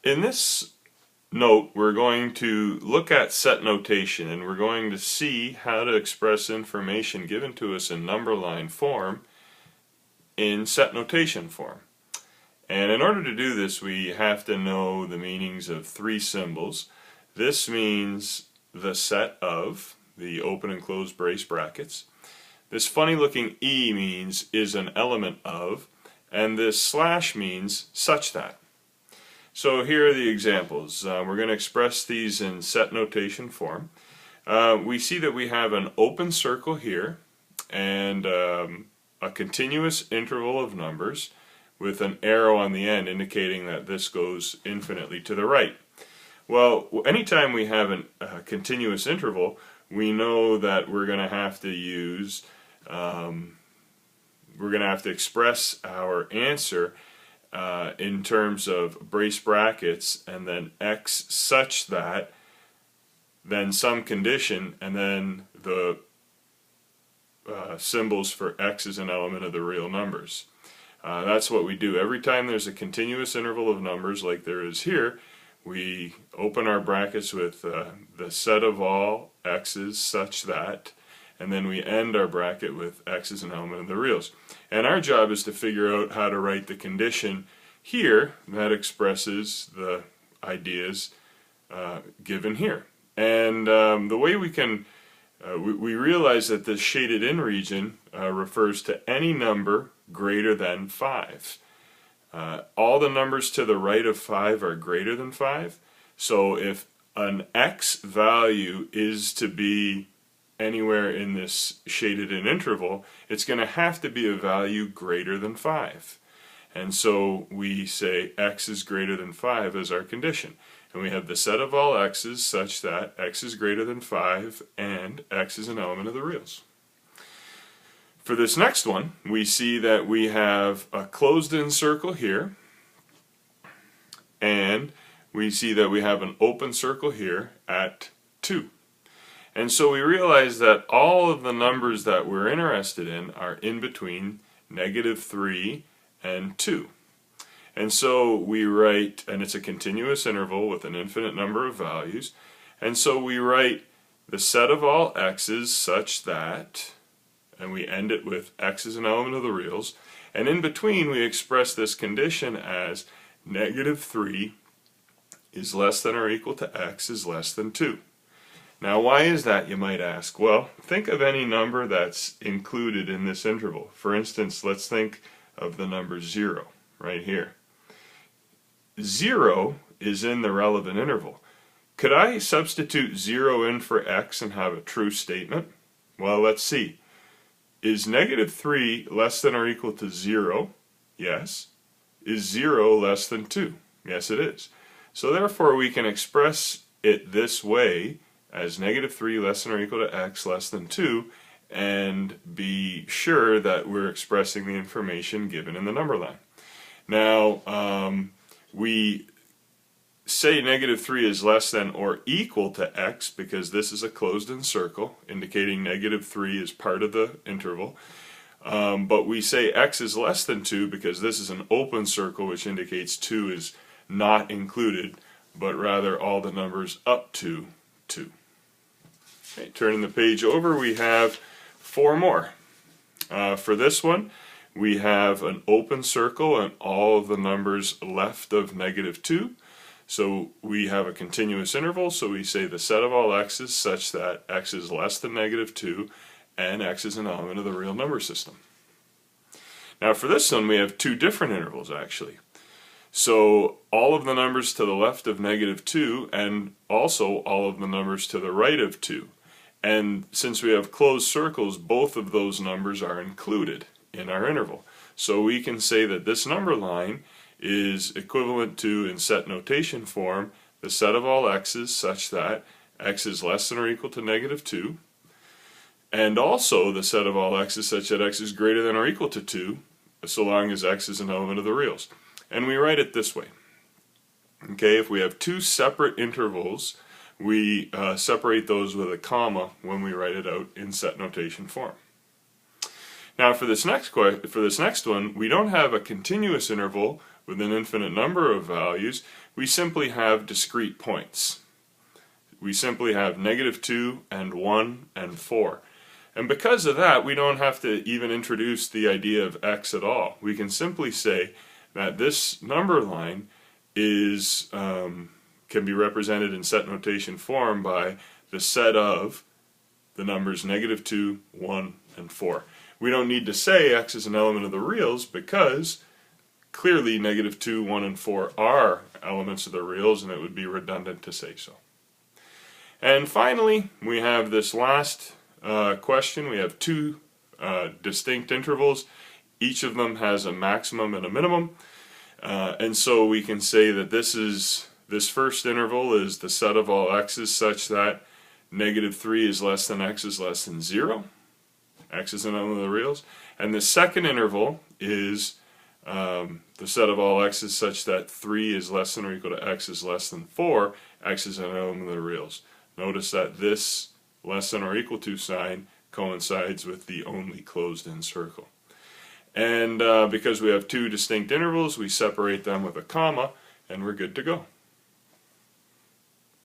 In this note, we're going to look at set notation, and we're going to see how to express information given to us in number line form in set notation form. And in order to do this, we have to know the meanings of three symbols. This means the set of, the open and closed brace brackets. This funny looking E means is an element of, and this slash means such that. So here are the examples. We're going to express these in set notation form. We see that we have an open circle here and a continuous interval of numbers with an arrow on the end indicating that this goes infinitely to the right. Well, anytime we have a continuous interval, we know that we're going to have to use, express our answer in terms of brace brackets and then x such that, then some condition, and then the symbols for x is an element of the real numbers. That's what we do. Every time there's a continuous interval of numbers like there is here, we open our brackets with the set of all x's such that, and then we end our bracket with x is an element of the reals. And our job is to figure out how to write the condition here that expresses the ideas given here. And the way we can, we realize that this shaded in region refers to any number greater than 5. All the numbers to the right of 5 are greater than 5. So if an x value is to be anywhere in this shaded in interval, it's going to have to be a value greater than 5. And so we say x is greater than 5 as our condition. And we have the set of all x's such that x is greater than 5 and x is an element of the reals. For this next one, we see that we have a closed-in circle here, and we see that we have an open circle here at 2. And so we realize that all of the numbers that we're interested in are in between -3 and 2. And so we write, and it's a continuous interval with an infinite number of values, and so we write the set of all x's such that, and we end it with x is an element of the reals, and in between we express this condition as -3 is less than or equal to x is less than 2. Now why is that, you might ask? Well, think of any number that's included in this interval. For instance, let's think of the number 0 right here. 0 is in the relevant interval. Could I substitute 0 in for x and have a true statement? Well, let's see. Is -3 less than or equal to 0? Yes. Is 0 less than 2? Yes, it is. So therefore we can express it this way as -3 less than or equal to x less than 2, and be sure that we're expressing the information given in the number line. Now, we say -3 is less than or equal to x because this is a closed-in circle indicating -3 is part of the interval. But we say x is less than 2 because this is an open circle which indicates 2 is not included, but rather all the numbers up to 2. Okay, turning the page over, we have 4 more. For this one, we have an open circle and all of the numbers left of -2. So we have a continuous interval, so we say the set of all x's such that x is less than -2 and x is an element of the real number system. Now for this one, we have 2 different intervals actually. So all of the numbers to the left of -2 and also all of the numbers to the right of 2. And since we have closed circles, both of those numbers are included in our interval. So we can say that this number line is equivalent to, in set notation form, the set of all x's such that x is less than or equal to -2, and also the set of all x's such that x is greater than or equal to 2, so long as x is an element of the reals. And we write it this way. Okay, if we have 2 separate intervals, we separate those with a comma when we write it out in set notation form. Now for this next one, we don't have a continuous interval, with an infinite number of values, we simply have discrete points. We simply have -2 and 1 and 4. And because of that, we don't have to even introduce the idea of x at all. We can simply say that this number line is can be represented in set notation form by the set of the numbers -2, 1, and 4. We don't need to say x is an element of the reals because clearly -2, 1, and 4 are elements of the reals, and it would be redundant to say so. And finally, we have this last question. We have two distinct intervals. Each of them has a maximum and a minimum. And so we can say that this first interval is the set of all x's such that -3 is less than x is less than 0. X is an element of the reals. And the second interval is the set of all x's such that 3 is less than or equal to x is less than 4. X is an element of the reals. Notice that this less than or equal to sign coincides with the only closed-in circle. And because we have two distinct intervals, we separate them with a comma, and we're good to go.